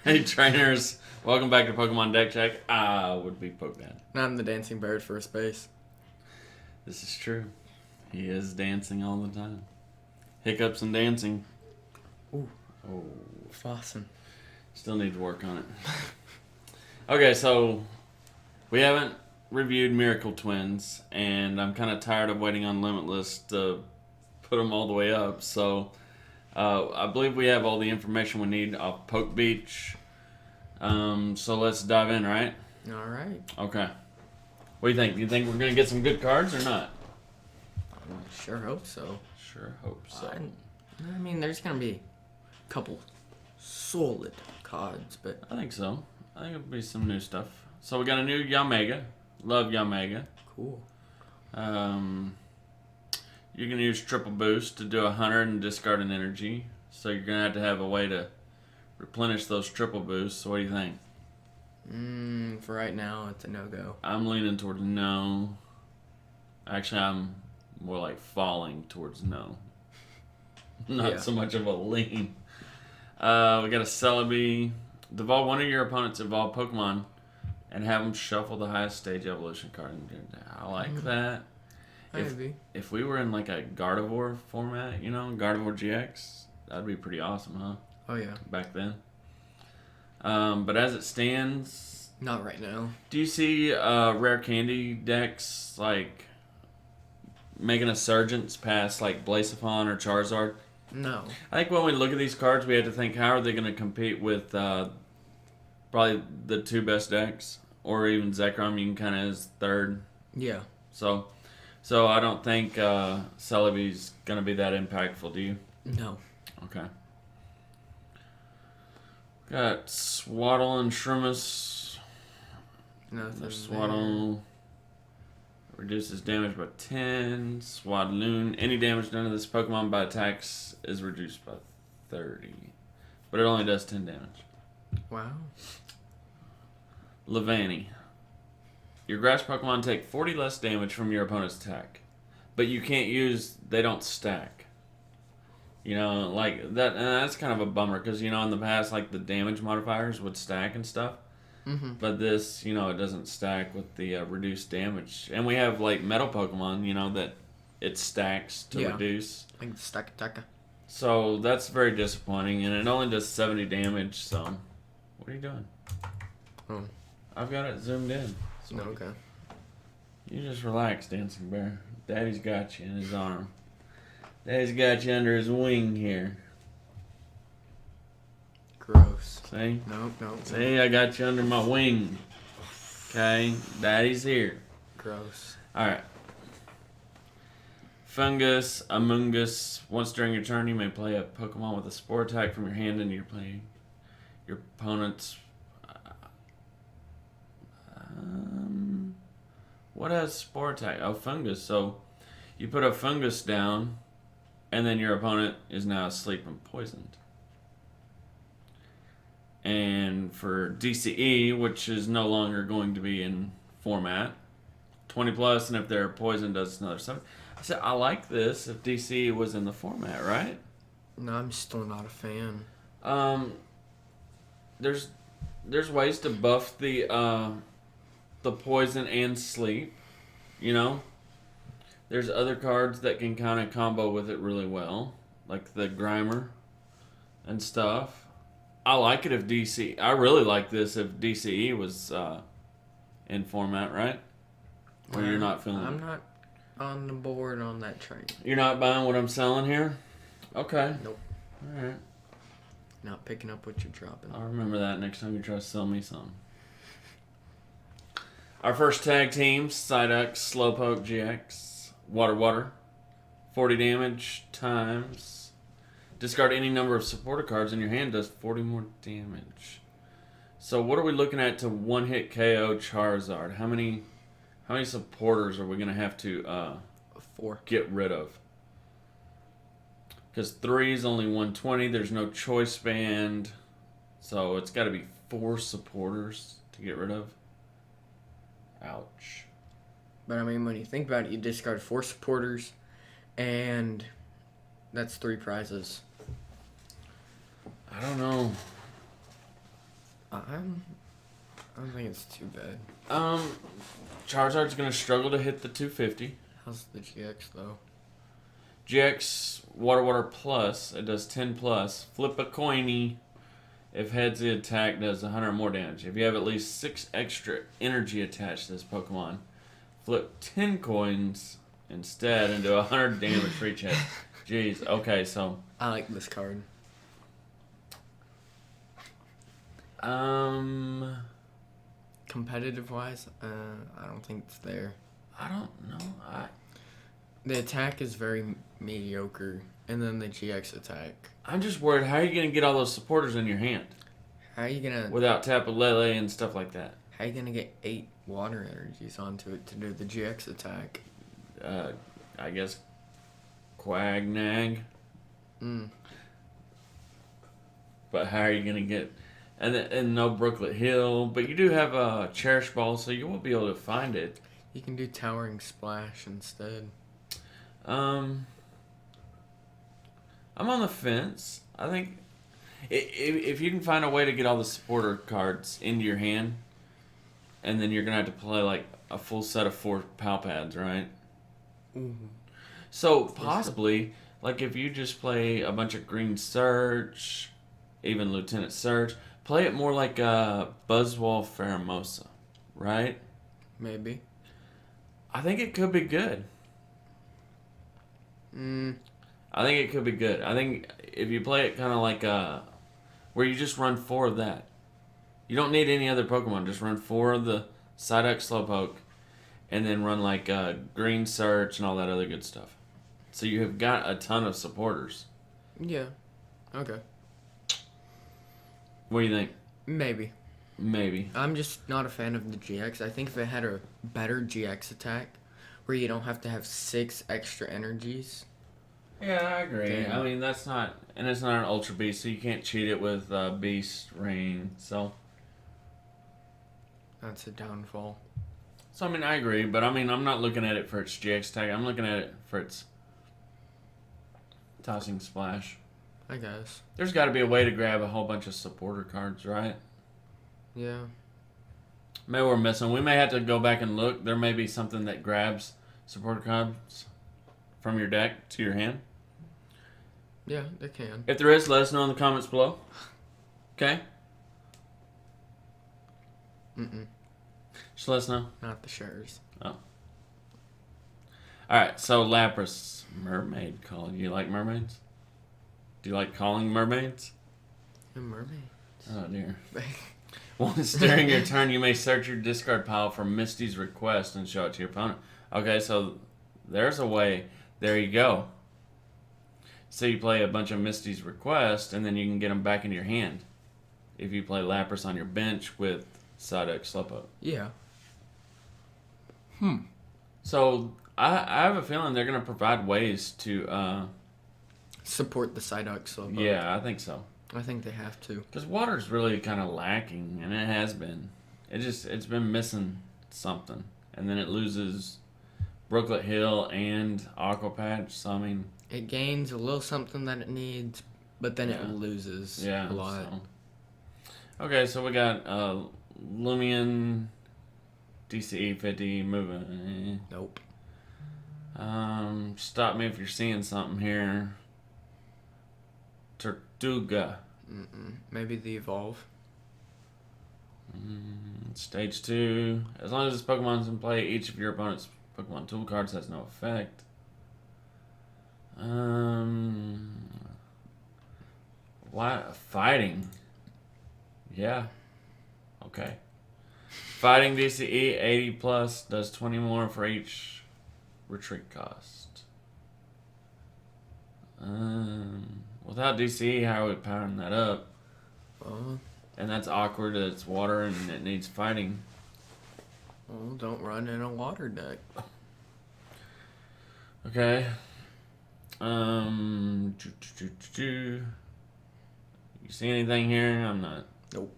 Hey trainers, welcome back to Pokemon Deck Check. I would be Pokemon. I'm the dancing bird first base. This is true. He is dancing all the time. Hiccups and dancing. Ooh. Oh. Flossing. Still need to work on it. Okay, so we haven't reviewed Miracle Twins, and I'm kind of tired of waiting on Limitless to put them all the way up. So I believe we have all the information we need off Poke Beach. So let's dive in, right? All right. Okay. What do you think? Do you think we're going to get some good cards or not? I sure hope so. Sure hope so. I mean, there's going to be a couple solid cards, but... I think so. I think it'll be some new stuff. So we got a new Yamega. Love Yamega. Cool. You can use Triple Boost to do 100 and discard an energy. So you're going to have a way to replenish those Triple Boosts. So what do you think? For right now, it's a no-go. I'm leaning towards no. Actually, I'm more like falling towards no. Not so much of a lean. We got a Celebi. Devolve one of your opponent's evolved Pokemon and have them shuffle the highest stage evolution card. I like that. If we were in like a Gardevoir format, Gardevoir GX, that'd be pretty awesome, huh? Oh, yeah. Back then. But as it stands... Not right now. Do you see rare candy decks like making a Surgence past like Blaziphon or Charizard? No. I think when we look at these cards, we have to think, how are they going to compete with probably the two best decks? Or even Zekrom, you can kind of as third. Yeah. So I don't think Celebi's going to be that impactful, do you? No. Okay. Got Swaddle and Shroomus. Nothing. Swaddle reduces damage by 10. Swadloon. Any damage done to this Pokemon by attacks is reduced by 30. But it only does 10 damage. Wow. Levani. Your grass Pokemon take 40 less damage from your opponent's attack. But you can't use... They don't stack. Like that, and that's kind of a bummer because in the past, like the damage modifiers would stack and stuff, but this, it doesn't stack with the reduced damage. And we have like metal Pokemon, that it stacks to reduce. Like the Stack Attacker. So that's very disappointing, and it only does 70 damage. So, what are you doing? Oh, I've got it zoomed in. So okay. You just relax, Dancing Bear. Daddy's got you in his arm. Daddy's got you under his wing here. Gross. See? Nope. See, I got you under my wing. Okay? Daddy's here. Gross. Alright. Fungus, Amoongus. Once during your turn, you may play a Pokemon with a Spore attack from your hand into your play. Your opponent's... what has Spore attack? Oh, Fungus. So, you put a Fungus down... And then your opponent is now asleep and poisoned. And for DCE, which is no longer going to be in format, 20 plus, and if they're poisoned, does another 7. I said, I like this if DCE was in the format, right? No, I'm still not a fan. There's ways to buff the poison and sleep, There's other cards that can kind of combo with it really well, like the Grimer and stuff. I like it if DC... I really like this if DCE was in format, right? Or you're not feeling I'm not on the board on that train. You're not buying what I'm selling here? Okay. Nope. All right. Not picking up what you're dropping. I'll remember that next time you try to sell me some. Our first tag team, Psyduck, Slowpoke GX. Water. 40 damage times. Discard any number of supporter cards in your hand, does 40 more damage. So what are we looking at to one-hit KO Charizard? How many supporters are we going to have to 4. Get rid of? Because 3 is only 120. There's no choice band. So it's got to be 4 supporters to get rid of. Ouch. But I mean, when you think about it, you discard 4 supporters, and that's 3 prizes. I don't know. I don't think it's too bad. Charizard's gonna struggle to hit the 250. How's the GX though? GX Water Plus. It does 10 plus. Flip a coiny. If heads, the attack does 100 more damage. If you have at least 6 extra energy attached to this Pokemon, flip 10 coins instead and do 100 damage for each head. Jeez. Okay, so. I like this card. Competitive wise, I don't think it's there. I don't know. The attack is very mediocre, and then the GX attack. I'm just worried. How are you gonna get all those supporters in your hand? How are you gonna without Tapu Lele and stuff like that? How are you gonna get 8 water energies onto it to do the GX attack? I guess Quagnag. But how are you gonna get? And no Brooklet Hill, but you do have a Cherish Ball, so you will be able to find it. You can do Towering Splash instead. I'm on the fence. I think if you can find a way to get all the supporter cards into your hand, and then you're gonna have to play like a full set of 4 Pal Pads, right? Mm-hmm. So possibly, like if you just play a bunch of Green Search, even Lieutenant Search, play it more like a Buzzwole Pheromosa, right? Maybe. I think it could be good. I think it could be good. I think if you play it kind of like where you just run 4 of that. You don't need any other Pokemon. Just run 4 of the Psyduck Slowpoke, and then run like Green Search and all that other good stuff. So you have got a ton of supporters. Yeah. Okay. What do you think? Maybe. Maybe. I'm just not a fan of the GX. I think if it had a better GX attack, where you don't have to have 6 extra energies. Yeah, I agree. Damn. I mean, that's not... And it's not an Ultra Beast, so you can't cheat it with Beast Ring, so... That's a downfall. So, I mean, I agree, but I mean, I'm not looking at it for its GX tag. I'm looking at it for its Tossing Splash. I guess. There's got to be a way to grab a whole bunch of supporter cards, right? Yeah. Maybe we're missing. We may have to go back and look. There may be something that grabs supporter cards from your deck to your hand. Yeah, they can. If there is, let us know in the comments below. Okay? Just let us know. Not the shares. Oh. Alright, so Lapras. Mermaid call. You like mermaids? Do you like calling mermaids? A mermaid. Oh, dear. Once during your turn, you may search your discard pile for Misty's request and show it to your opponent. Okay, so there's a way. There you go. So you play a bunch of Misty's request, and then you can get them back into your hand. If you play Lapras on your bench with Psyduck Slowpoke. Yeah. So I have a feeling they're going to provide ways to... Support the Psyduck Slowpoke. Yeah, I think so. I think they have to. Because water's really kind of lacking, and it has been. It's been missing something. And then it loses Brooklet Hill and Aqua Patch, so I mean... It gains a little something that it needs, but then it loses a lot. So. Okay, so we got Lumion, DCE 50, moving. Nope. Stop me if you're seeing something here. Tortuga. Maybe the Evolve. Stage 2. As long as this Pokemon's in play, each of your opponent's Pokemon tool cards has no effect. Why? Fighting. Yeah. Okay. Fighting DCE 80 plus does 20 more for each retreat cost. Without DCE, how are we powering that up? And that's awkward. It's water and it needs fighting. Well, don't run in a water deck. Okay. You see anything here? I'm not. Nope.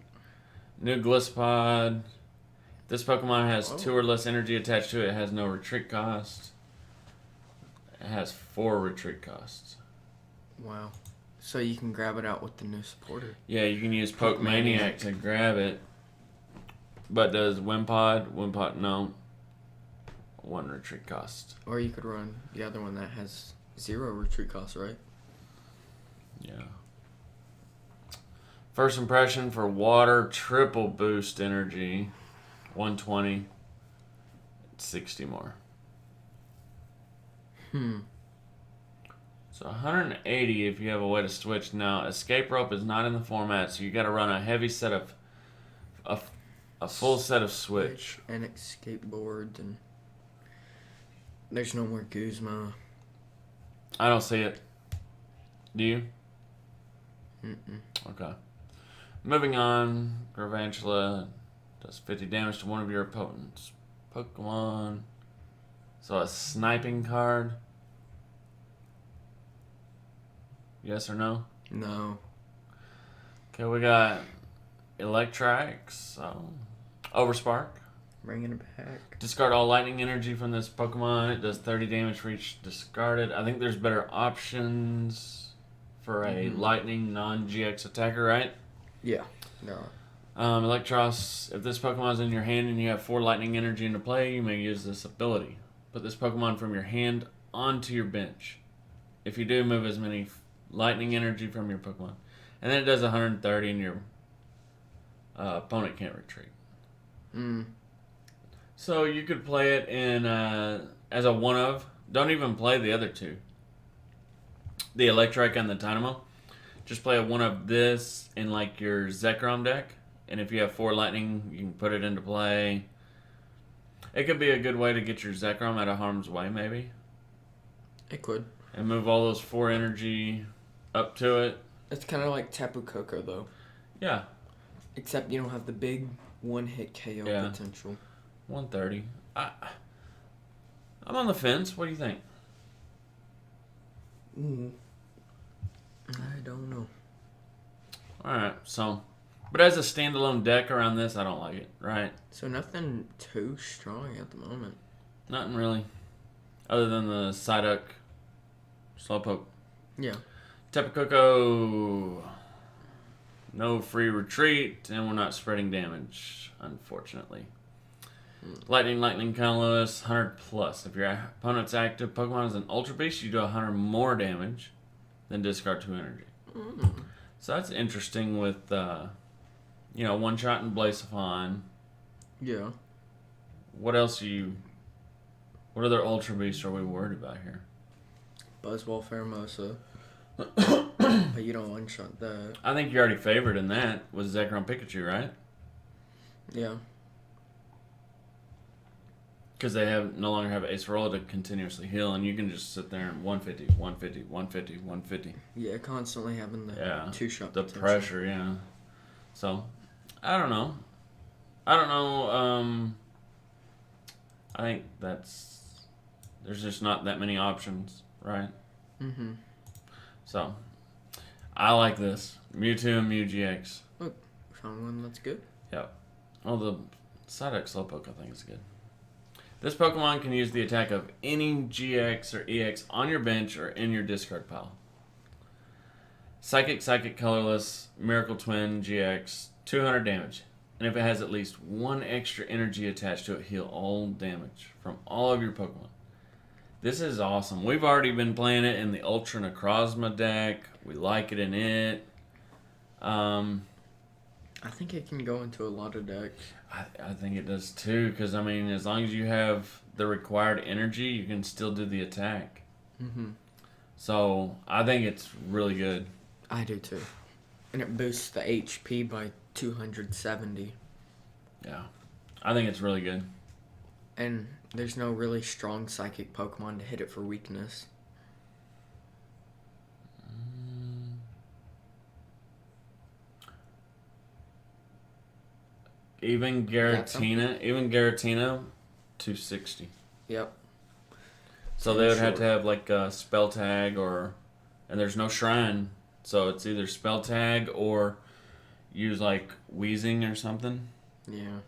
New Gliscod. This Pokemon has 2 or less energy attached to it. It has no retreat cost. It has 4 retreat costs. Wow. So you can grab it out with the new supporter. Yeah, you can use Pokemaniac to grab it. But does Wimpod, no. 1 retreat cost. Or you could run the other one that has 0 retreat cost, right? Yeah. First impression for water, triple boost energy. 120. 60 more. So 180 if you have a way to switch. Now, escape rope is not in the format, so you got to run a heavy set of a full set of switch and escape board, and there's no more Guzma. I don't see it. Do you? Mm-mm. Okay. Moving on, Garvantula does 50 damage to one of your opponent's Pokemon. So a sniping card. Yes or no? No. Okay, we got Electrix, Overspark. Bringing it back. Discard all lightning energy from this Pokemon. It does 30 damage for each discarded. I think there's better options for a lightning non-GX attacker, right? Yeah. No. Electros, if this Pokemon is in your hand and you have 4 lightning energy into play, you may use this ability. Put this Pokemon from your hand onto your bench. If you do, move as many lightning energy from your Pokemon. And then it does 130 and your opponent can't retreat. So you could play it in as a one-of. Don't even play the other two. The Electrike and the Dynamo. Just play a one of this in like your Zekrom deck. And if you have 4 lightning, you can put it into play. It could be a good way to get your Zekrom out of harm's way, maybe. It could. And move all those 4 energy up to it. It's kind of like Tapu Koko, though. Yeah. Except you don't have the big one-hit KO potential. 130. I'm on the fence. What do you think? I don't know. Alright, so... But as a standalone deck around this, I don't like it, right? So nothing too strong at the moment. Nothing really. Other than the Psyduck, Slowpoke. Yeah. Tapu Koko... No free retreat, and we're not spreading damage, unfortunately. Lightning, colorless, 100 plus. If your opponent's active Pokemon is an Ultra Beast, you do 100 more damage, then discard 2 energy. So that's interesting with, one shot and Blaziken. Yeah. What else what other Ultra Beasts are we worried about here? Buzzwole, Pheromosa. But you don't one-shot that. I think you already favored in that with Zekrom Pikachu, right? Yeah. Because they no longer have Acerola to continuously heal, and you can just sit there and 150, 150, 150, 150. Yeah, constantly having the two-shot the potential. pressure, yeah. So, I don't know. I think there's just not that many options, right? Mm-hmm. So, I like this. Mewtwo and Mew GX. Look, found one that's good. Yep. Oh, the Psyduck Slowpoke, I think, is good. This Pokemon can use the attack of any GX or EX on your bench or in your discard pile. Psychic, colorless, Miracle Twin GX, 200 damage. And if it has at least 1 extra energy attached to it, heal all damage from all of your Pokemon. This is awesome. We've already been playing it in the Ultra Necrozma deck. We like it in it. I think it can go into a lot of decks. I think it does too, because, as long as you have the required energy, you can still do the attack. Mm-hmm. So, I think it's really good. I do too. And it boosts the HP by 270. Yeah. I think it's really good. And there's no really strong psychic Pokemon to hit it for weakness. Even Giratina, 260. Yep. So they would have to have like a spell tag and there's no shrine. So it's either spell tag or use like Wheezing or something. Yeah.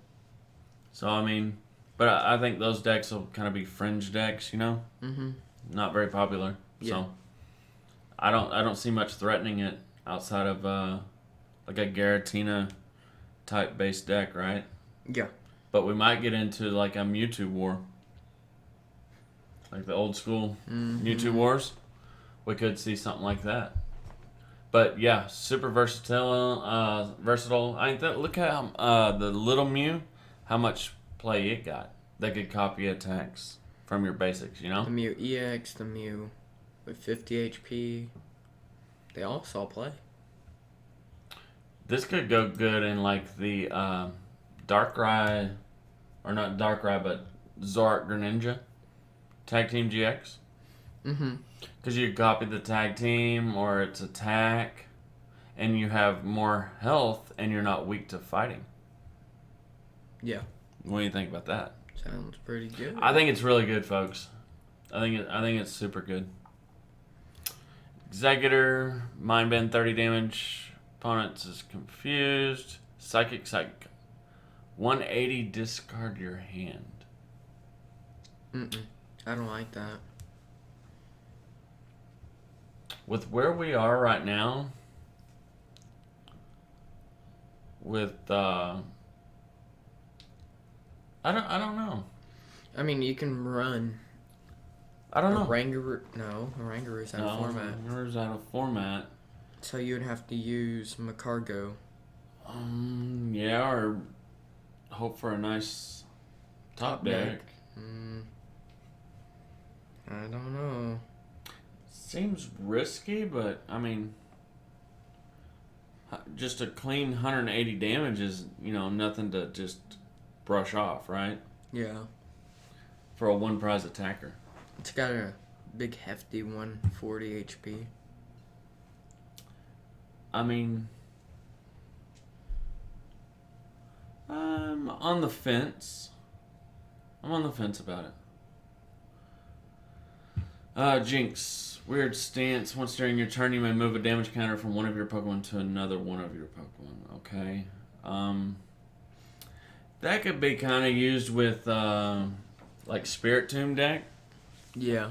So but I think those decks will kind of be fringe decks, Mm-hmm. Not very popular. Yeah. So I don't see much threatening it outside of like a Garatina type base deck, right? Yeah. But we might get into like a Mewtwo war. Like the old school Mewtwo wars. We could see something like that. But yeah, super versatile. Versatile. Look at the little Mew, how much play it got. They could copy attacks from your basics, you know? The Mew EX, the Mew with 50 HP. They all saw play. This could go good in like the Darkrai, or not Darkrai, but Zoroark Greninja Tag Team GX. Mm-hmm. Because you copy the tag team or its attack, and you have more health, and you're not weak to fighting. Yeah. What do you think about that? Sounds pretty good. I think it's really good, folks. I think it's super good. Executor, Mind Bend 30 damage. Opponents is confused. Psychic. 180 discard your hand. I don't like that. With where we are right now, with I don't know. I mean, you can run. I don't know. Orangaroos out of format. Orangaroos out of format. So you would have to use Macargo. Yeah, or hope for a nice top deck. I don't know. Seems risky, but I mean, just a clean 180 damage is, nothing to just brush off, right? Yeah. For a one prize attacker. It's got a big hefty 140 HP. I mean, I'm on the fence. I'm on the fence about it. Jinx. Weird stance. Once during your turn, you may move a damage counter from one of your Pokemon to another one of your Pokemon. Okay. That could be kind of used with, like, Spirit Tomb deck. Yeah.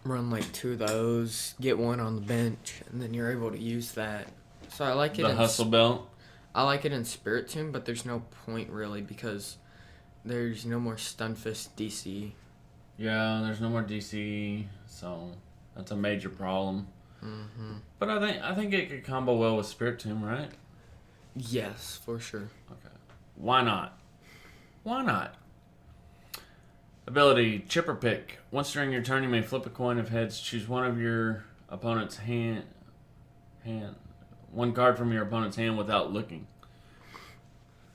Run like 2 of those, get one on the bench, and then you're able to use that. So I like it. The Hustle Belt. I like it in Spirit Tomb, but there's no point really because there's no more Stunfisk DC. Yeah, there's no more DC, so that's a major problem. But I think it could combo well with Spirit Tomb, right? Yes, for sure. Okay. Why not? Why not? Ability, Chipper Pick. Once during your turn, you may flip a coin of heads. Choose one of your opponent's hand. One card from your opponent's hand without looking.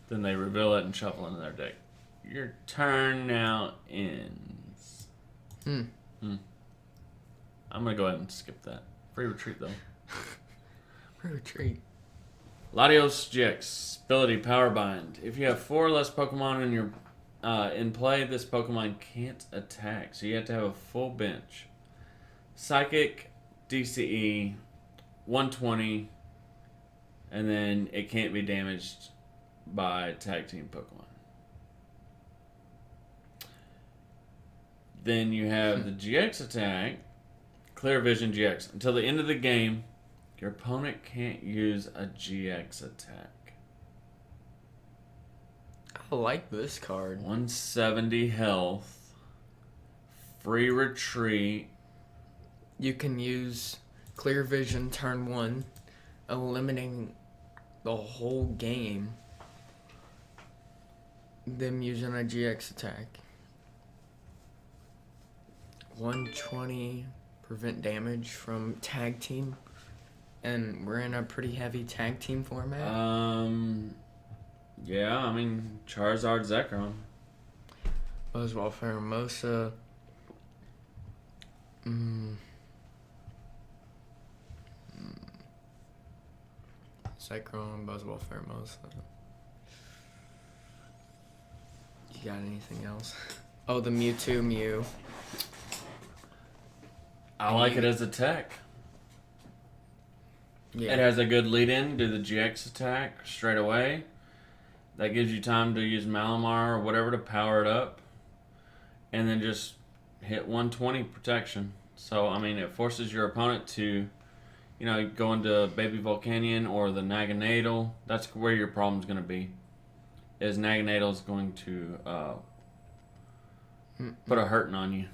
Then they reveal it and shuffle into their deck. Your turn now ends. I'm going to go ahead and skip that. Free retreat, though. Free retreat. Latios GX. Ability, Power Bind. If you have 4 or less Pokemon in your in play, this Pokemon can't attack, so you have to have a full bench. Psychic, DCE, 120, and then it can't be damaged by tag team Pokemon. Then you have the GX attack, Clear Vision GX. Until the end of the game, your opponent can't use a GX attack. I like this card. 170 health. Free retreat. You can use Clear Vision turn 1, eliminating the whole game. Them using a GX attack. 120 prevent damage from tag team. And we're in a pretty heavy tag team format. Yeah, I mean, Charizard, Zekrom. Buzzwole, Pheromosa. Zekrom, Buzzwole, Pheromosa. You got anything else? Oh, the Mewtwo Mew. I like it as a tech. Yeah. It has a good lead-in, do the GX attack straight away. That gives you time to use Malamar or whatever to power it up. And then just hit 120 protection. So, I mean, it forces your opponent to, go into Baby Volcanion or the Naganadel. That's where your problem's going to be. Is Naganadel's going to put a hurting on you.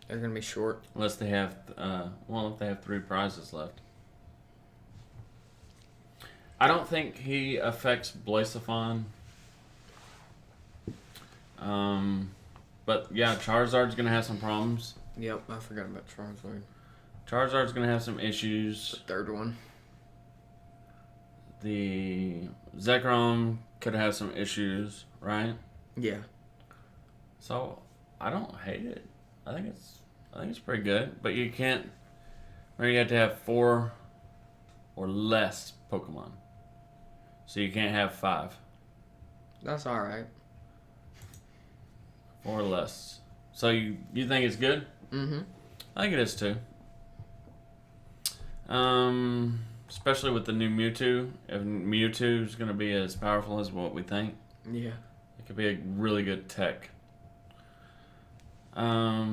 They're going to be short. Unless they have, if they have 3 prizes left. I don't think he affects Blacephalon. But yeah, Charizard's gonna have some problems. Yep, I forgot about Charizard. Charizard's gonna have some issues. The third one. The Zekrom could have some issues, right? Yeah. So I don't hate it. I think it's pretty good. But you can't. Or you have to have 4 or less Pokemon. So you can't have 5. That's all right. 4 or less. So you think it's good? Mm-hmm. I think it is too. Especially with the new Mewtwo. If Mewtwo is going to be as powerful as what we think, yeah, it could be a really good tech. Are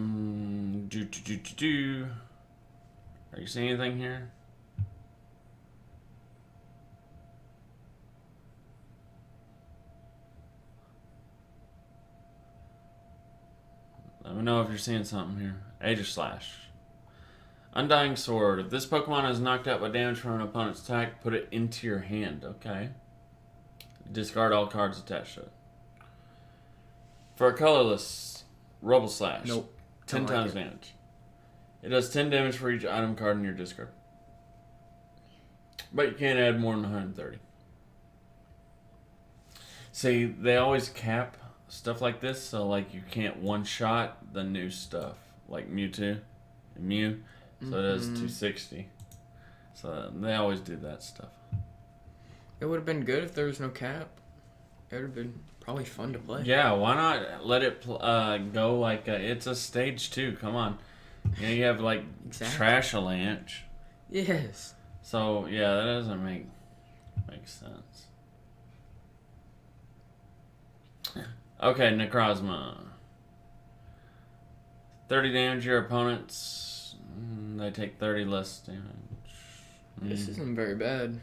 you seeing anything here? Let me know if you're seeing something here. Aegislash. Undying Sword. If this Pokemon is knocked out by damage from an opponent's attack, put it into your hand. Okay. Discard all cards attached to it. For a colorless, Rubble Slash. Nope. 10 times damage. It does 10 damage for each item card in your discard. But you can't add more than 130. See, they always cap stuff like this, so like you can't one-shot the new stuff. Like Mewtwo and Mew. So it does 260. So they always do that stuff. It would have been good if there was no cap. It would have been probably fun to play. Yeah, why not let it go like it's a stage 2? Come on. You have like Trash Avalanche. Yes. So yeah, that doesn't make sense. Okay, Necrozma. 30 damage your opponents. They take 30 less damage. This isn't very bad.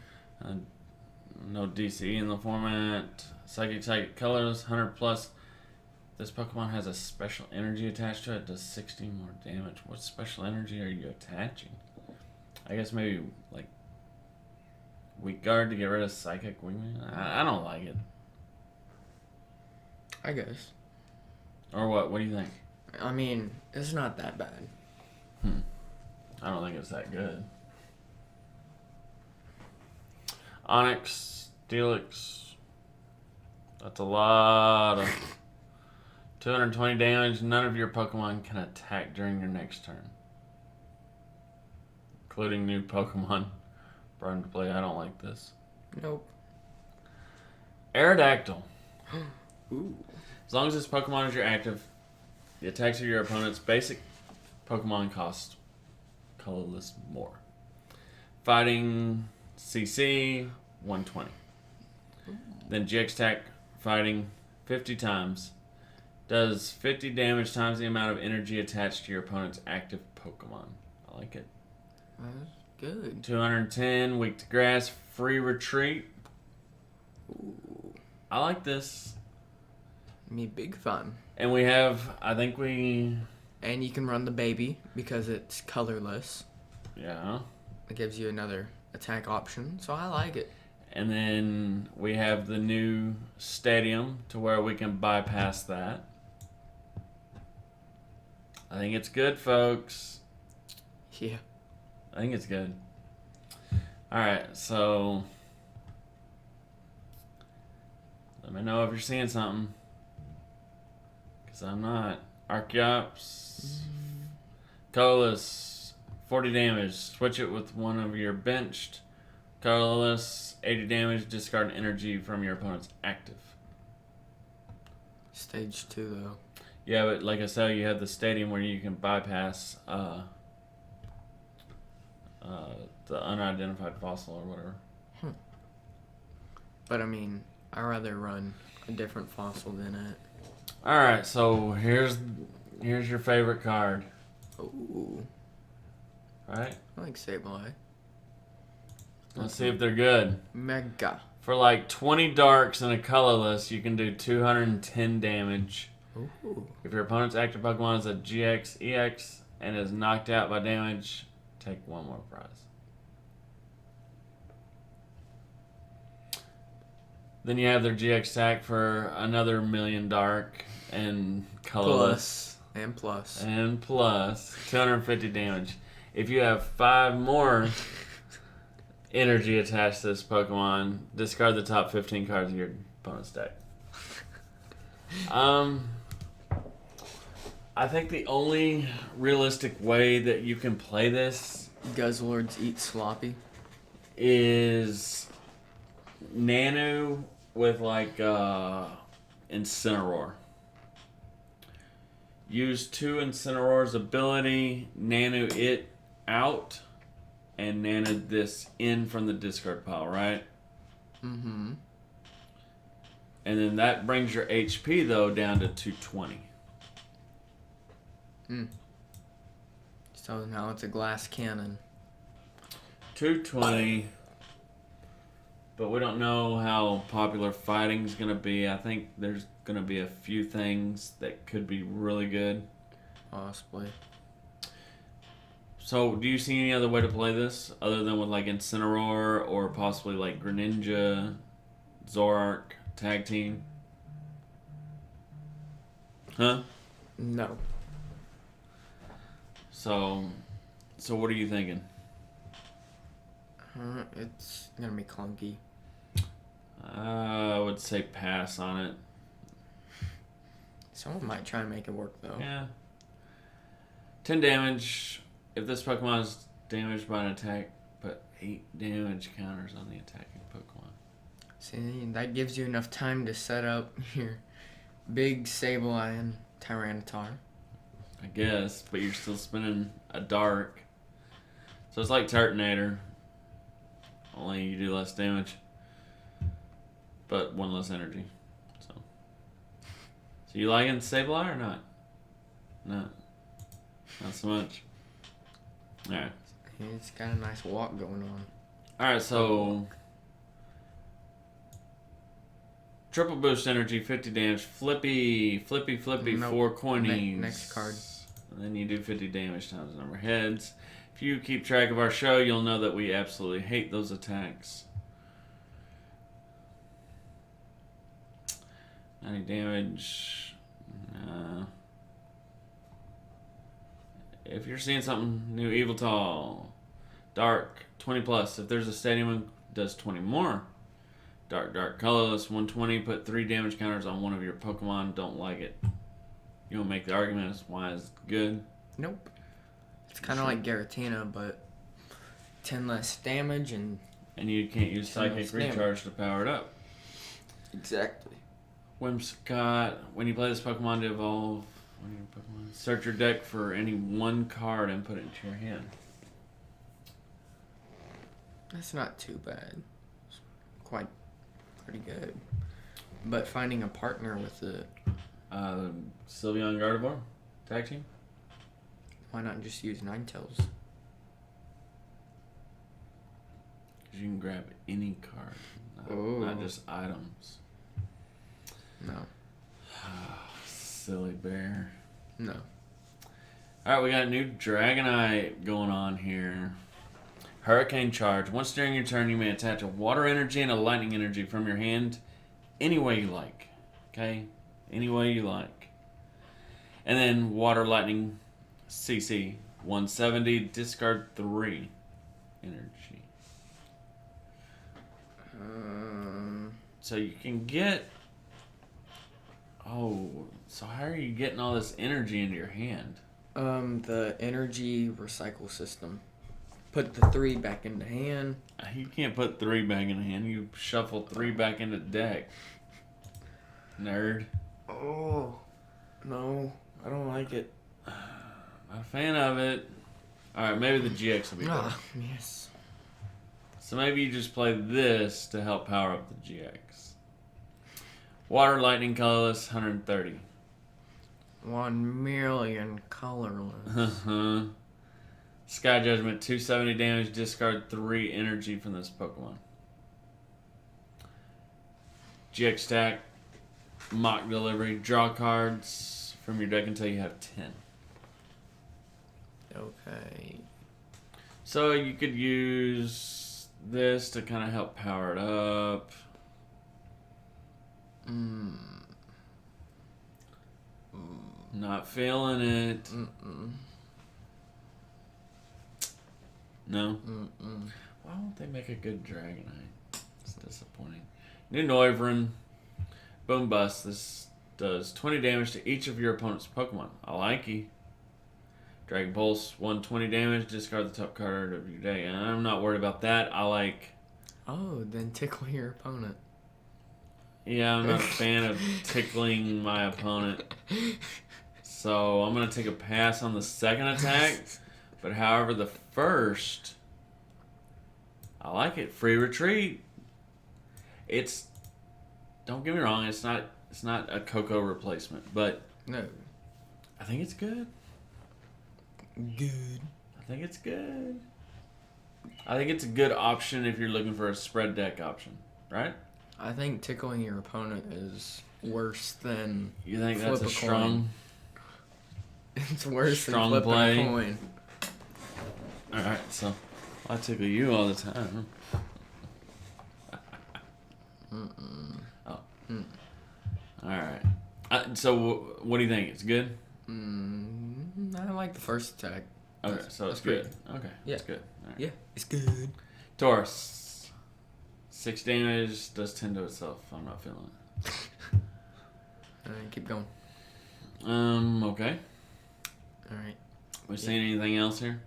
No DC in the format. Psychic colors, 100 plus. This Pokemon has a special energy attached to it. It does 60 more damage. What special energy are you attaching? I guess maybe like Weak Guard to get rid of Psychic Wingman. I don't like it. I guess. Or what? What do you think? I mean, it's not that bad. I don't think it's that good. Onyx, Steelix. That's a lot of 220 damage. None of your Pokemon can attack during your next turn. Including new Pokemon brought into play. I don't like this. Nope. Aerodactyl. Ooh. As long as this Pokemon is your active, the attacks of your opponent's basic Pokemon cost colorless more. Fighting CC 120. Then GX attack fighting 50 times. Does 50 damage times the amount of energy attached to your opponent's active Pokemon. I like it. That's good. 210, weak to grass, free retreat. Ooh. I like this. Me big fun. And we have, I think we... And you can run the baby because it's colorless. Yeah. It gives you another attack option, so I like it. And then we have the new stadium to where we can bypass that. I think it's good, folks. Yeah. I think it's good. Alright, so... Let me know if you're seeing something. Because I'm not. Archeops. Colorless. 40 damage. Switch it with one of your benched. Colorless. 80 damage. Discard energy from your opponent's active. Stage 2, though. Yeah, but like I said, you have the stadium where you can bypass the unidentified fossil or whatever. But I mean, I'd rather run a different fossil than it. Alright, so here's your favorite card. Ooh. right? I like Sableye. Let's see if they're good. Mega. For like 20 darks and a colorless, you can do 210 damage. Ooh. If your opponent's active Pokemon is a GX, EX, and is knocked out by damage, take one more prize. Then you have their GX attack for another million dark and colorless. Plus. And plus 250 damage. If you have 5 more energy attached to this Pokemon, discard the top 15 cards of your opponent's deck. I think the only realistic way that you can play this Guzzlords eat sloppy. is Nanu with like Incineroar. Use 2 Incineroar's ability, Nanu it out, and Nana this in from the discard pile, right? Mm-hmm. And then that brings your HP, though, down to 220. So now it's a glass cannon. 220. But we don't know how popular fighting's going to be. I think there's going to be a few things that could be really good. Possibly. So, do you see any other way to play this other than with like Incineroar or possibly like Greninja, Zoroark, tag team? Huh? No. So what are you thinking? It's gonna be clunky. I would say pass on it. Someone might try and make it work though. Yeah. 10 damage. If this Pokemon is damaged by an attack, put 8 damage counters on the attacking Pokemon. See, that gives you enough time to set up your big Sableye and Tyranitar. I guess, but you're still spending a dark. So it's like Tyranitar. Only you do less damage. But 1 less energy. So you liking Sableye or not? No. Not so much. Alright. It's got a nice walk going on. Alright, so triple boost energy, 50 damage. Flippy, nope. 4 coinies. Next card. And then you do 50 damage times the number of heads. If you keep track of our show, you'll know that we absolutely hate those attacks. 90 damage. If you're seeing something new, Eviltal. Dark, 20 plus. If there's a stadium, it does 20 more. Dark, colorless, 120. Put 3 damage counters on one of your Pokemon. Don't like it. You don't make the argument as why it's good. Nope. It's kind of like Giratina, but 10 less damage and you can't use Psychic Recharge to power it up. Exactly. Whimsicott. When you play this Pokemon to evolve, search your deck for any one card and put it into your hand. That's not too bad. It's quite pretty good. But finding a partner with it. Sylveon Gardevoir? Tag team? Why not just use Ninetales? Because you can grab any card. Not just items. No. Silly bear. No. Alright, we got a new Dragonite going on here. Hurricane Charge. Once during your turn, you may attach a water energy and a lightning energy from your hand any way you like. Okay? Any way you like. And then Water Lightning CC 170. Discard 3 energy. So you can get... Oh, so how are you getting all this energy into your hand? The energy recycle system. Put the 3 back in the hand. You can't put 3 back in the hand. You shuffle 3 back into the deck. Nerd. Oh, no. I don't like it. Not a fan of it. Alright, maybe the GX will be better. Yes. So maybe you just play this to help power up the GX. Water, Lightning, Colorless, 1 million colorless. Sky Judgment, 270 damage, discard 3 energy from this Pokemon. GX Stack, Mock Delivery, draw cards from your deck until you have 10. Okay. So you could use this to kind of help power it up. Not feeling it. No? Why won't they make a good Dragonite? It's disappointing. New Noivern. Boom Bust. This does 20 damage to each of your opponent's Pokemon. I like you. Dragon Pulse, 120 damage. Discard the top card of your day. And I'm not worried about that. I like... Oh, then tickle your opponent. Yeah, I'm not a fan of tickling my opponent. So I'm going to take a pass on the second attack. But however, the first... I like it. Free Retreat. It's... Don't get me wrong, it's not a Coco replacement, but no, I think it's good. Good. I think it's good. I think it's a good option if you're looking for a spread deck option, right? I think tickling your opponent is worse than you think that's a strong? It's worse strong than flipping play. A coin. All right, so I tickle you all the time. Oh. All right. So what do you think? It's good? I like the first attack. Okay, so it's good. Okay, yeah. It's good. All right. Yeah, it's good. Taurus. 6 damage, does 10 to itself. I'm not feeling it. Alright, keep going. Okay. Alright. We seeing anything else here?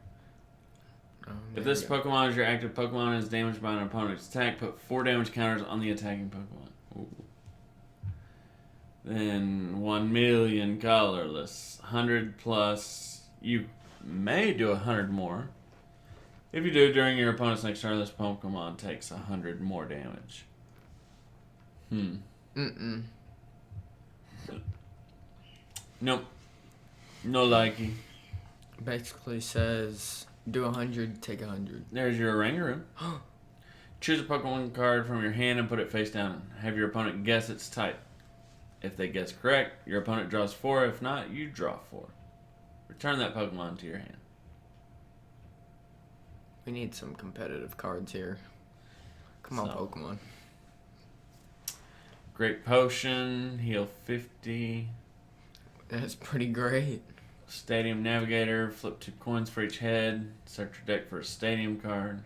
If this Pokemon is your active Pokemon and is damaged by an opponent's attack, put 4 damage counters on the attacking Pokemon. Ooh. Then 1 million colorless. 100 plus. You may do 100 more. If you do during your opponent's next turn, this Pokemon takes 100 more damage. Nope. No likey. Basically says do 100, take 100. There's your Rangaroo. Choose a Pokemon card from your hand and put it face down. Have your opponent guess its type. If they guess correct, your opponent draws 4. If not, you draw 4. Return that Pokemon to your hand. We need some competitive cards here. Come on, Pokemon. Great Potion, heal 50. That's pretty great. Stadium Navigator, flip 2 coins for each head. Search your deck for a Stadium card.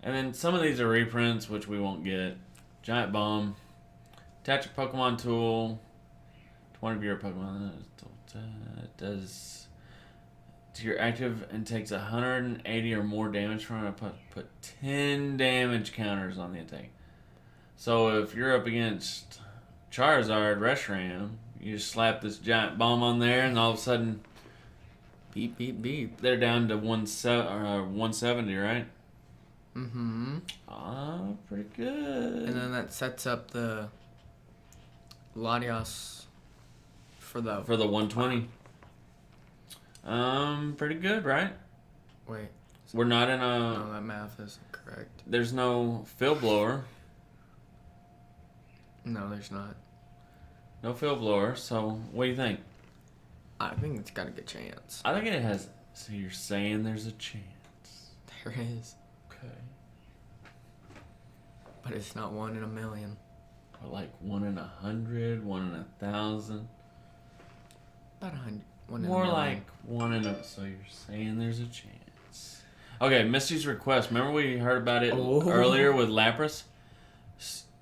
And then some of these are reprints, which we won't get. Giant Bomb. Attach a Pokemon tool to one of your Pokemon. It does to your active and takes 180 or more damage from it. Put 10 damage counters on the attack. So if you're up against Charizard, Reshiram, you just slap this Giant Bomb on there, and all of a sudden, beep, beep, beep. They're down to 170, right? Mm-hmm. Pretty good. And then that sets up the Latios for the 120. Pretty good, right? Wait. We're not in a... No, that math isn't correct. There's no Field Blower. No, there's not. No Field Blower, so what do you think? I think it's got a good chance. I think it has... So you're saying there's a chance. There is. Okay. But it's not 1 in a million. Or like 1 in 100, 1 in 1,000. About 100. 1 in More a million. like 1 in a... So you're saying there's a chance. Okay, Misty's request. Remember we heard about it earlier with Lapras?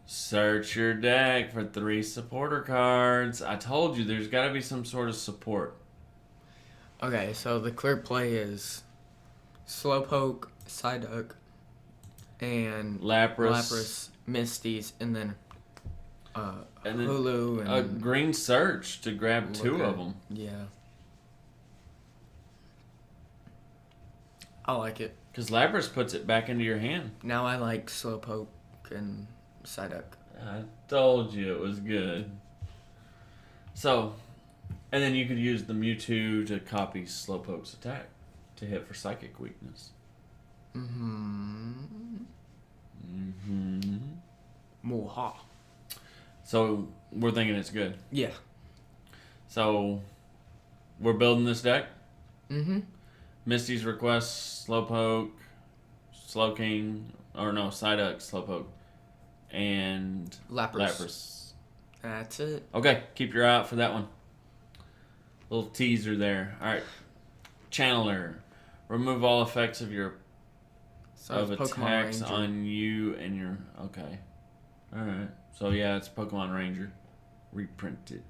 Search your deck for 3 supporter cards. I told you there's got to be some sort of support. Okay, so the clear play is Slowpoke, Psyduck, and Lapras, Misty's, and then Hulu and a green search to grab 2 of them. Yeah. I like it. Because Lapras puts it back into your hand. Now I like Slowpoke and Psyduck. I told you it was good. So, and then you could use the Mewtwo to copy Slowpoke's attack. to hit for psychic weakness. Moha. So we're thinking it's good. Yeah. So we're building this deck. Mm-hmm. Misty's request, Slowpoke, Slowking, or no, Psyduck, Slowpoke, and Lapras. That's it. Okay, keep your eye out for that one. Little teaser there. All right. Channeler. Remove all effects of your attacks on you and your... Okay. All right. So, yeah, it's Pokemon Ranger. Reprinted.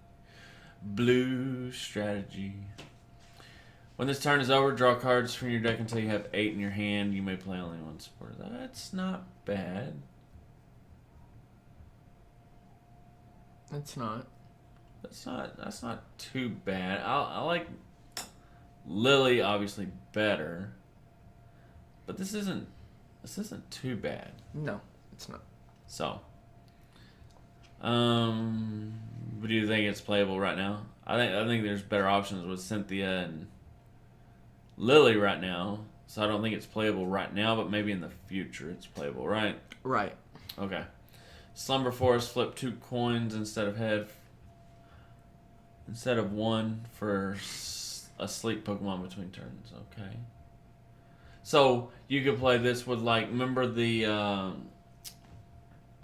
Blue strategy. When this turn is over, draw cards from your deck until you have 8 in your hand. You may play only one supporter. That's not bad. It's not. That's not too bad. I like Lily obviously better, but this isn't too bad. No, it's not. So, but do you think it's playable right now? I think there's better options with Cynthia and Lily right now. So I don't think it's playable right now, but maybe in the future it's playable, right? Right. Okay. Slumber Forest, flip 2 coins instead of one for a sleep Pokemon between turns. Okay. So you could play this with, like, remember the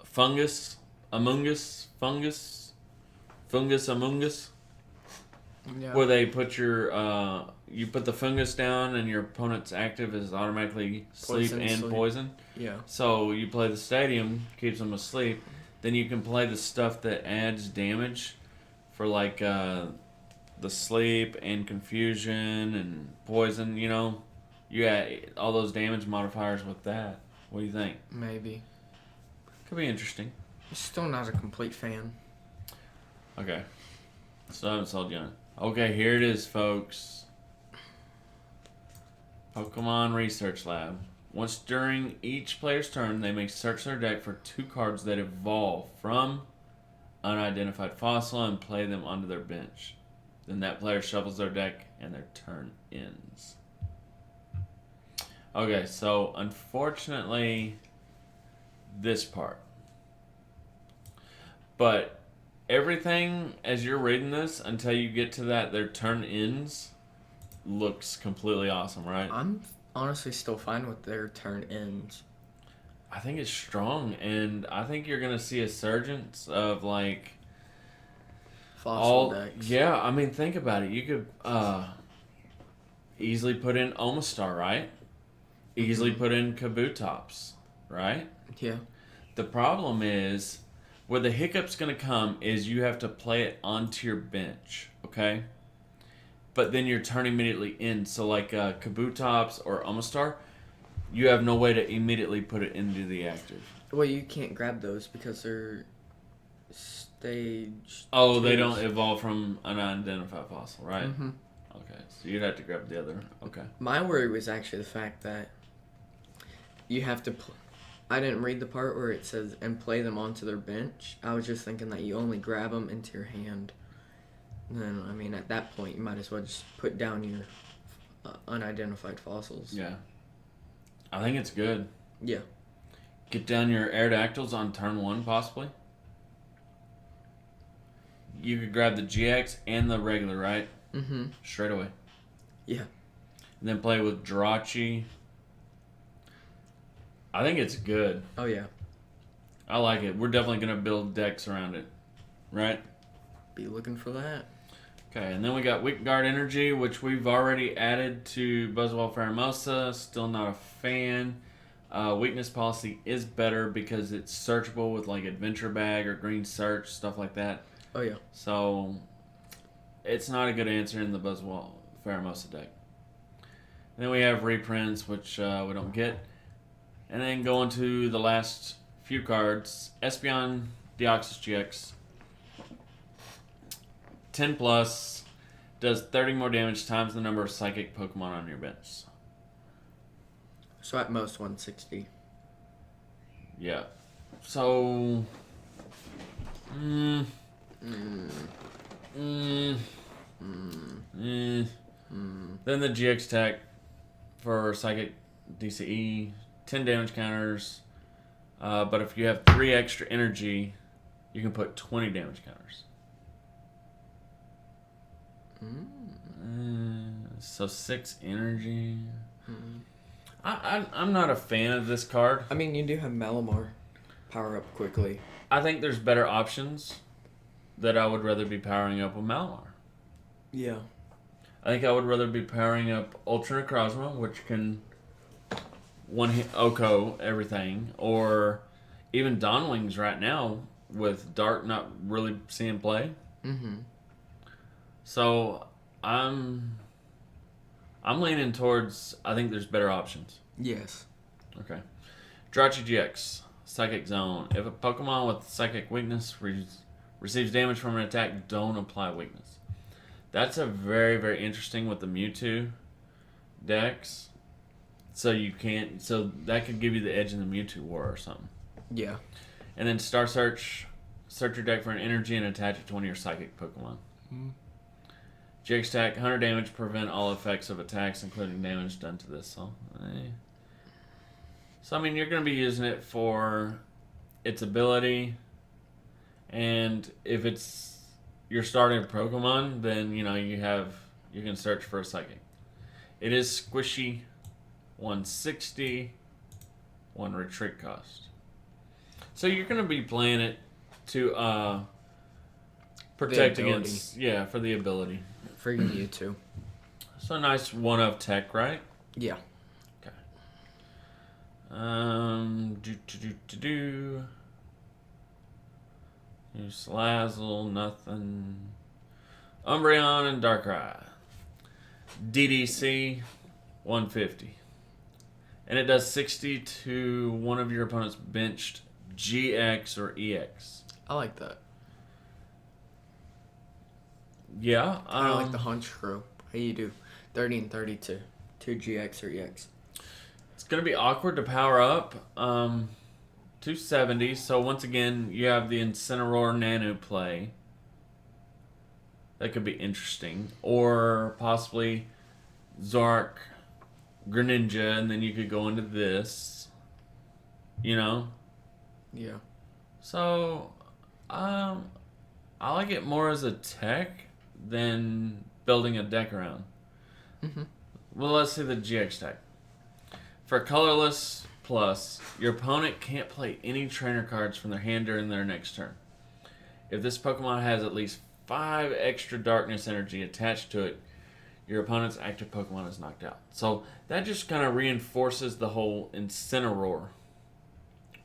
Fungus Among Us? Yeah. Where they put your you put the fungus down and your opponent's active is automatically sleep and poison. Yeah. So you play the stadium, keeps them asleep. Then you can play the stuff that adds damage for, like, the sleep and confusion and poison, you know. You add all those damage modifiers with that. What do you think? Maybe. Could be interesting. I'm still not a complete fan. Okay. Still haven't sold you on it. Okay, here it is, folks. Pokemon Research Lab. Once during each player's turn, they may search their deck for 2 cards that evolve from unidentified fossil and play them onto their bench. Then that player shuffles their deck and their turn ends. Okay, so unfortunately, this part. But everything as you're reading this until you get to that their turn ends looks completely awesome, right? I'm honestly still fine with their turn ends. I think it's strong, and I think you're gonna see a surgence of, like, Fossil decks. Yeah, I mean, think about it. You could easily put in Omastar, right? Easily put in Kabutops, right? Yeah. The problem is, where the hiccup's going to come is you have to play it onto your bench, okay? But then your turn immediately ends. So, like Kabutops or Omastar, you have no way to immediately put it into the active. Well, you can't grab those because they're stage. Oh, they don't evolve from an unidentified fossil, right? Mm-hmm. Okay, so you'd have to grab the other. Okay. My worry was actually the fact that you have to... I didn't read the part where it says, and play them onto their bench. I was just thinking that you only grab them into your hand. And then, I mean, at that point, you might as well just put down your unidentified fossils. Yeah. I think it's good. Yeah. Get down your Aerodactyls on turn 1, possibly. You could grab the GX and the regular, right? Mm-hmm. Straight away. Yeah. And then play with Jirachi. I think it's good. Oh, yeah. I like it. We're definitely going to build decks around it. Right? Be looking for that. Okay, and then we got Weak Guard Energy, which we've already added to Buzzwole Pheromosa. Still not a fan. Weakness Policy is better because it's searchable with, like, Adventure Bag or Green Search, stuff like that. Oh, yeah. So, it's not a good answer in the Buzzwole Pheromosa deck. And then we have reprints, which we don't get. And then going to the last few cards. Espeon, Deoxys GX. 10 plus. Does 30 more damage times the number of psychic Pokemon on your bench. So at most 160. Yeah. So... Then the GX tech for Psychic DCE, 10 damage counters. But if you have 3 extra energy, you can put 20 damage counters. So 6 energy. I'm not a fan of this card. I mean, you do have Malamar power up quickly. I think there's better options that I would rather be powering up with Malamar. Yeah. I think I would rather be powering up Ultra Necrozma, which can one-hit Oko everything, or even Dawnwings right now with Dark not really seeing play. Mm-hmm. So I'm leaning towards, I think there's better options. Yes. Okay. Jirachi GX, Psychic Zone. If a Pokemon with Psychic Weakness receives damage from an attack, don't apply weakness. That's a very, very interesting with the Mewtwo decks. So that could give you the edge in the Mewtwo war or something. Yeah. And then Star Search, search your deck for an energy and attach it to one of your Psychic Pokemon. GX attack, 100 damage, prevent all effects of attacks, including damage done to this. So I mean, you're going to be using it for its ability, and if it's your starting Pokemon, then you can search for a Psychic. It is squishy, 160, 1 retreat cost. So you're going to be playing it to protect against, for the ability. For you too. So nice one of tech, right? Yeah. Okay. New Slazzle, nothing. Umbreon and Darkrai. DDC, 150. And it does 60 to one of your opponent's benched GX or EX. I like that. Yeah. I like the Hunch Crow. How you do? 30 and 32. 2 GX or EX. It's going to be awkward to power up. 270. So once again, you have the Incineroar Nanu play. That could be interesting. Or possibly Zark, Greninja, and then you could go into this. Yeah. So, I like it more as a tech than building a deck around. Mm-hmm. Well, let's see the GX deck. For colorless plus, your opponent can't play any trainer cards from their hand during their next turn. If this Pokemon has at least 5 extra darkness energy attached to it, your opponent's active Pokemon is knocked out. So that just kind of reinforces the whole Incineroar.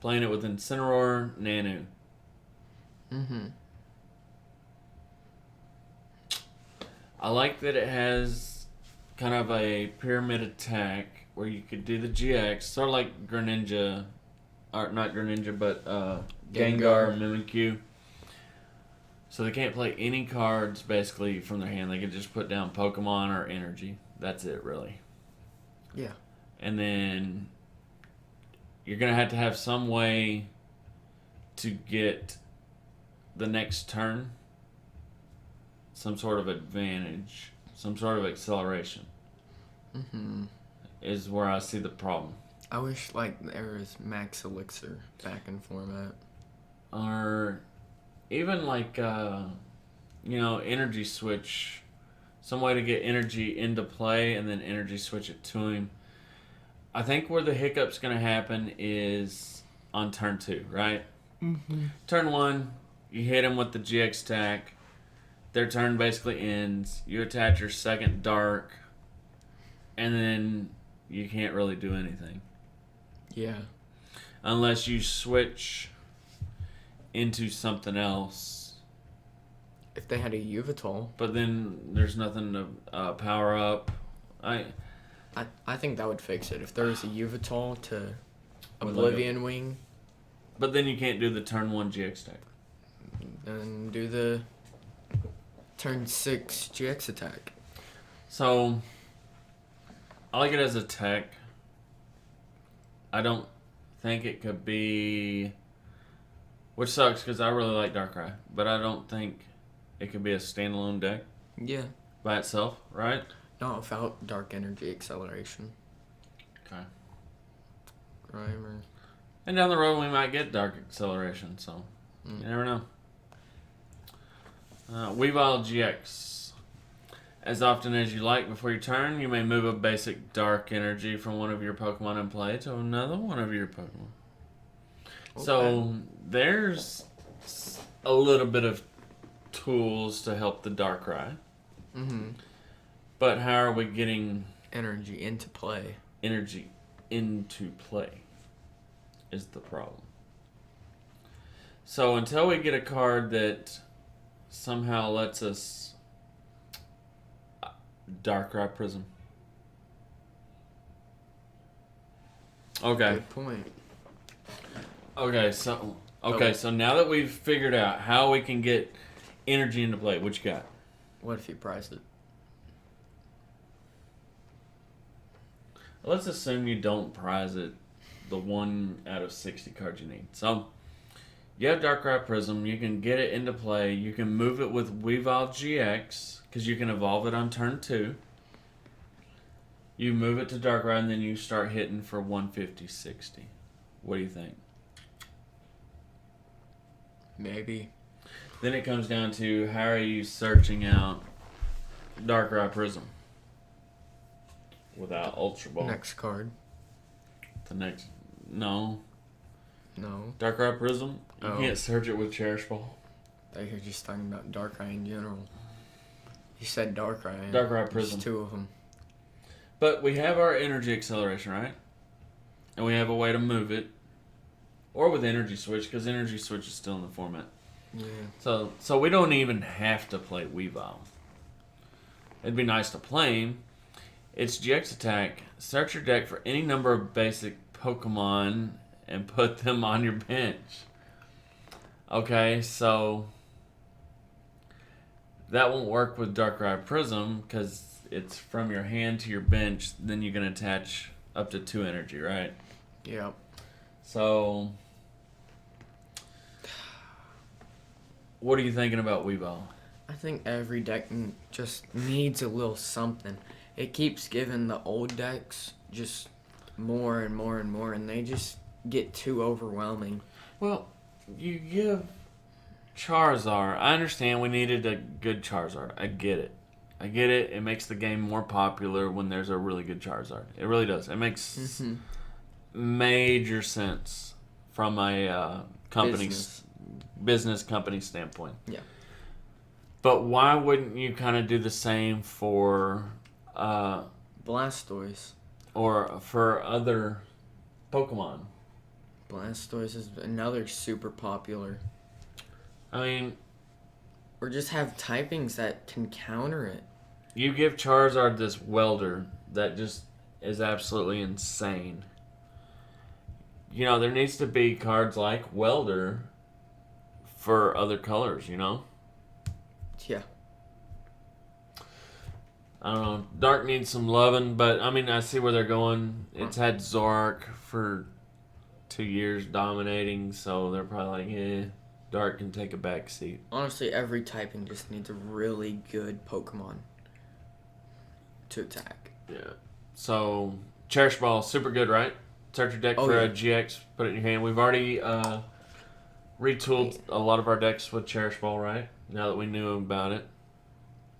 Playing it with Incineroar, Nanu. Mm-hmm. I like that it has kind of a pyramid attack where you could do the GX, sort of like Greninja, or not Greninja, but Gengar, Mimikyu. So they can't play any cards basically from their hand. They can just put down Pokemon or energy. That's it, really. Yeah. And then you're going to have some way to get the next turn some sort of advantage, some sort of acceleration. Mm-hmm. Is where I see the problem. I wish there was Max Elixir back in format. Or even energy switch, some way to get energy into play and then energy switch it to him. I think where the hiccup's going to happen is on turn 2, right? Mm-hmm. Turn 1, you hit him with the GX attack. Their turn basically ends. You attach your second dark, and then you can't really do anything. Yeah. Unless you switch into something else. If they had a Yveltal. But then there's nothing to power up. I think that would fix it. If there was a Yveltal to Oblivion Wing. But then you can't do the turn 1 GX attack. Then do the turn 6 GX attack. So, I like it as a tech. I don't think it could be... Which sucks because I really like Darkrai. But I don't think it could be a standalone deck. Yeah. By itself, right? Not without Dark Energy Acceleration. Okay. Grimer. And down the road, we might get Dark Acceleration, so you never know. Weavile GX. As often as you like before your turn, you may move a basic Dark Energy from one of your Pokemon in play to another one of your Pokemon. Okay. So there's a little bit of tools to help the Darkrai. Mm-hmm. But how are we getting energy into play? Energy into play is the problem. So until we get a card that somehow lets us Darkrai Prism. Okay. Good point. Okay, so now that we've figured out how we can get energy into play, what you got? What if you prize it? Let's assume you don't prize it the 1 out of 60 cards you need. So, you have Darkrai Prism. You can get it into play. You can move it with Weavile GX, because you can evolve it on turn 2. You move it to Darkrai, and then you start hitting for 150, 60. What do you think? Maybe. Then it comes down to, how are you searching out Darkrai Prism without Ultra Ball? Next card. No. No. Darkrai Prism? You can't search it with Cherish Ball. I think you're just talking about Darkrai in general. You said Darkrai. Darkrai Prism. There's 2 of them. But we have our Energy Acceleration, right? And we have a way to move it. Or with Energy Switch, because Energy Switch is still in the format. Yeah. So we don't even have to play Weavile. It'd be nice to play him. It's GX attack. Search your deck for any number of basic Pokemon and put them on your bench. Okay, so that won't work with Darkrai Prism because it's from your hand to your bench. Then you can attach up to 2 energy, right? Yep. So, what are you thinking about Weavile? I think every deck just needs a little something. It keeps giving the old decks just more and more and more, and they just get too overwhelming. Well, you give Charizard. I understand we needed a good Charizard. I get it. It makes the game more popular when there's a really good Charizard. It really does. It makes major sense from a business company standpoint. Yeah. But why wouldn't you kind of do the same for Blastoise or for other Pokemon? Blastoise is another super popular. I mean, or just have typings that can counter it. You give Charizard this welder that just is absolutely insane. You know, there needs to be cards like Welder for other colors, you know? Yeah. I don't know. Dark needs some loving, but I mean, I see where they're going. It's had Zork for 2 years dominating, so they're probably like, Dark can take a back seat. Honestly, every typing just needs a really good Pokemon to attack. Yeah. So, Cherish Ball, super good, right? Search your deck for a GX, put it in your hand. We've already retooled a lot of our decks with Cherish Ball, right? Now that we knew about it.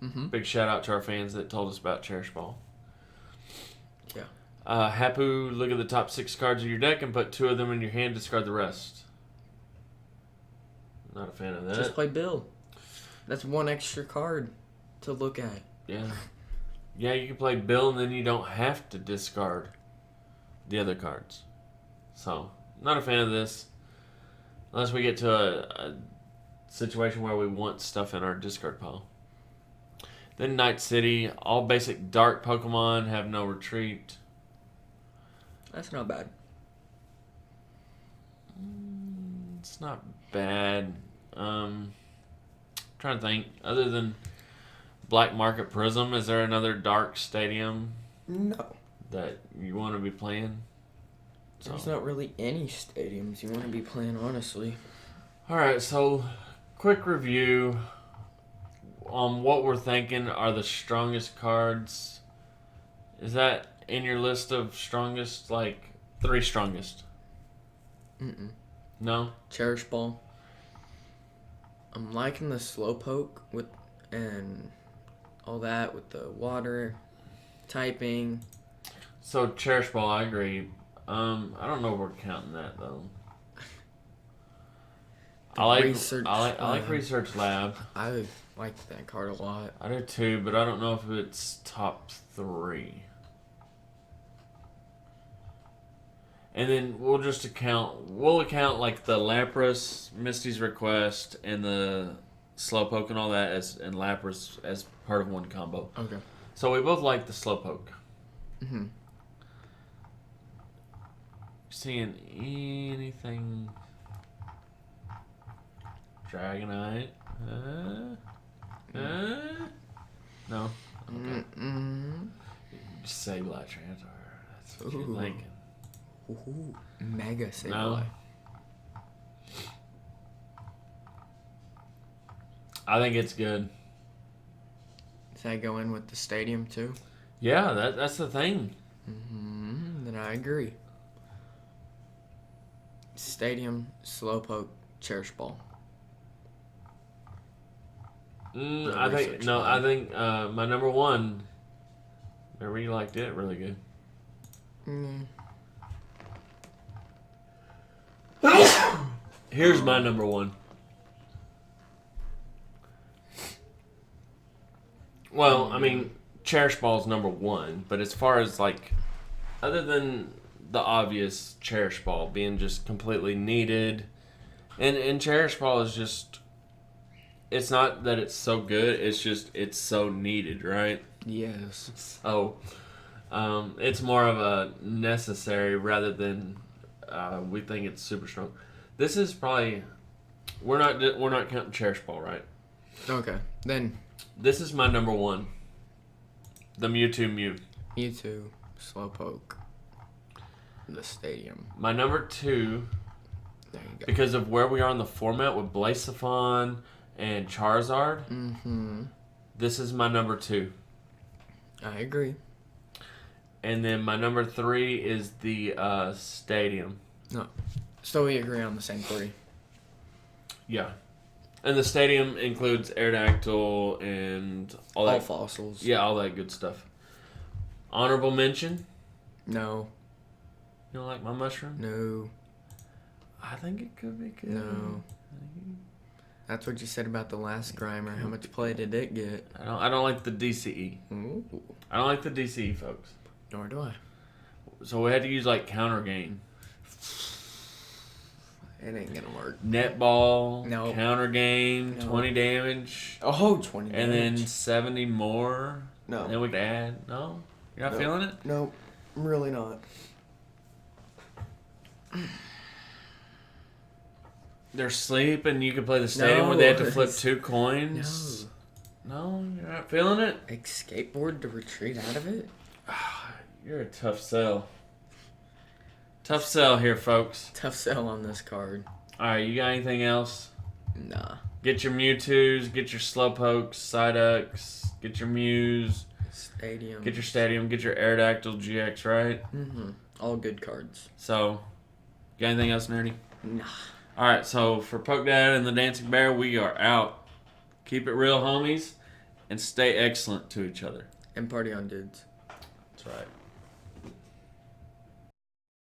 Mm-hmm. Big shout out to our fans that told us about Cherish Ball. Yeah. Hapu, look at the top 6 cards of your deck and put 2 of them in your hand, discard the rest. Not a fan of that. Just play Bill. That's 1 extra card to look at. Yeah. Yeah, you can play Bill and then you don't have to discard the other cards. So, not a fan of this. Unless we get to a situation where we want stuff in our discard pile. Then Night City. All basic dark Pokemon have no retreat. That's not bad. It's not bad. Trying to think. Other than Black Market Prism, is there another dark stadium? No. That you want to be playing? There's not really any stadiums you want to be playing, honestly. Alright, so quick review on what we're thinking are the strongest cards. Is that in your list of strongest, like 3 strongest? No? Cherish Ball. I'm liking the Slowpoke and all that with the water typing. So Cherish Ball, I agree. I don't know if we're counting that though. I like Research Lab. I like that card a lot. I do too, but I don't know if it's top 3. And then we'll account like the Lapras, Misty's Request, and the Slowpoke and all that and Lapras as part of one combo. Okay. So we both like the Slowpoke. Mm-hmm. Seeing anything? Dragonite? No. Okay. Sableye Tyranitar. That's what you're thinking. Ooh, Mega Sableye. No. I think it's good. Does that go in with the stadium too? Yeah, that's the thing. Then I agree. Stadium, Slowpoke, Cherish Ball. I think my number 1. Remember you liked it really good. Here's my number 1. Well, I mean, Cherish Ball's number 1, but as far as like, other than the obvious Cherish Ball being just completely needed, and Cherish Ball is just, it's not that it's so good, it's just it's so needed, right? Yes. So, it's more of a necessary rather than we think it's super strong. This is probably we're not counting Cherish Ball, right? Okay, then this is my number 1. The Mewtwo. Mewtwo, Slowpoke, the stadium. My number 2, there you go. because of where we are in the format with Blaziken and Charizard. This is my number 2. I agree. And then my number 3 is the stadium. No, so we agree on the same 3. Yeah. And the stadium includes Aerodactyl and all that. All fossils. Yeah, all that good stuff. Honorable mention? No. You don't like my mushroom? No. I think it could be good. No. That's what you said about the last Grimer. How much play did it get? I don't like the DCE. Ooh. I don't like the DCE, folks. Nor do I. So we had to use like counter gain. It ain't gonna work. Netball, No. counter game, No. 20 damage. Oh, 20 And then damage. 70 more. No. And then we could add. No? You're not No. feeling it? No, I'm really not. They're asleep and you can play the stadium where they have to flip 2 No. coins. No, you're not feeling it? A skateboard to retreat out of it? You're a tough sell. Tough sell here, folks. Tough sell on this card. Alright, you got anything else? Nah. Get your Mewtwo's, get your Slowpokes, Psyducks, get your Mews, Stadium. get your Stadium, get your Aerodactyl GX, right? All good cards. So, got anything else, Nerdy? Nah. Alright, so for Poke Dad and the Dancing Bear, we are out. Keep it real, homies, and stay excellent to each other. And party on, dudes. That's right.